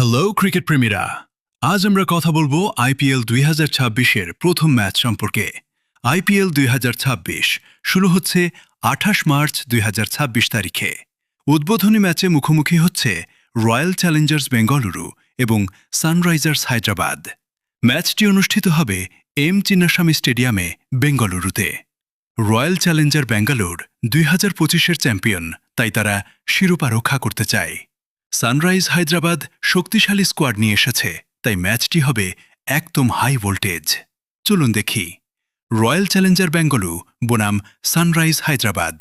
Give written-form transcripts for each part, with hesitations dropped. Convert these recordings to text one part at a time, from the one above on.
Hello cricket প্রেমীরা, আজ আমরা কথা বলবো আইপিএল 2026-এর প্রথম ম্যাচ সম্পর্কে। আইপিএল 2026 শুরু হচ্ছে 28 মার্চ 2026 তারিখে। উদ্বোধনী ম্যাচে মুখোমুখি হচ্ছে রয়্যাল চ্যালেঞ্জার্স বেঙ্গালুরু এবং সানরাইজার্স হায়দ্রাবাদ। ম্যাচটি অনুষ্ঠিত হবে এম চিন্নাস্বামী স্টেডিয়ামে, বেঙ্গালুরুতে। রয়্যাল চ্যালেঞ্জার বেঙ্গালুর 2025-এর চ্যাম্পিয়ন, তাই তারা শিরোপা রক্ষা করতে চায়। সানরাইজ হায়দ্রাবাদ শক্তিশালী স্কোয়াড নিয়ে এসেছে, তাই ম্যাচটি হবে একদম হাই ভোল্টেজ। চলুন দেখি রয়্যাল চ্যালেঞ্জার বেঙ্গালুরু বনাম sunrise Hyderabad.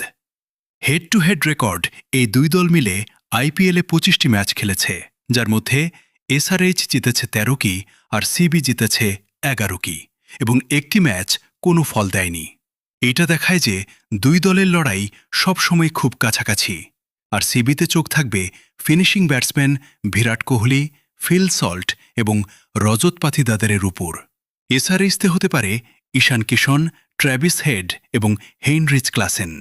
Head to head record এই দুই দল মিলে আইপিএলে 25টি ম্যাচ খেলেছে, যার মধ্যে এসআরএইচ জিতেছে 13টি আর সিবি জিতেছে 11টি, এবং একটি ম্যাচ কোনো ফল দেয়নি। এটা দেখায় যে দুই দলের লড়াই সবসময় খুব কাছাকাছি। আর সিবিতে চোখ থাকবে finishing batsman Virat Kohli, Phil Salt এবং রজত পাথিদারের উপর। এসআরএইচতে হতে পারে ঈশান কিশন, ট্র্যাভিস হেড এবং হেইনরিচ ক্লাসেন।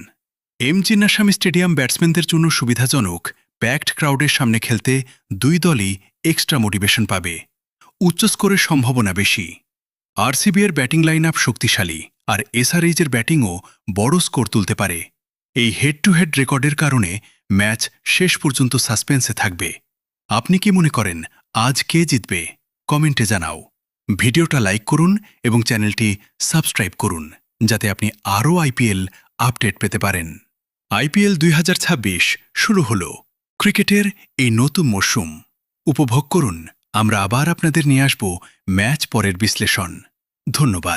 এম চিন্নাস্বামী স্টেডিয়াম ব্যাটসম্যানদের জন্য সুবিধাজনক। প্যাকড ক্রাউডের সামনে খেলতে দুই দলই এক্সট্রা মোটিভেশন পাবে। উচ্চ স্কোরের সম্ভাবনা বেশি। আরসিবি এর ব্যাটিং লাইন আপ শক্তিশালী, আর এসআরএইচের ব্যাটিংও বড় স্কোর তুলতে পারে। এই হেড টু হেড রেকর্ডের কারণে ম্যাচ শেষ পর্যন্ত সাসপেন্সে থাকবে। আপনি কি মনে করেন আজ কে জিতবে? কমেন্টে জানাও। ভিডিওটা লাইক করুন এবং চ্যানেলটি সাবস্ক্রাইব করুন, যাতে আপনি আরও আইপিএল আপডেট পেতে পারেন। আইপিএল 2026 শুরু হলো। ক্রিকেটের এই নতুন মরশুম উপভোগ করুন। আমরা আবার আপনাদের নিয়ে আসব ম্যাচ পরের বিশ্লেষণ। ধন্যবাদ।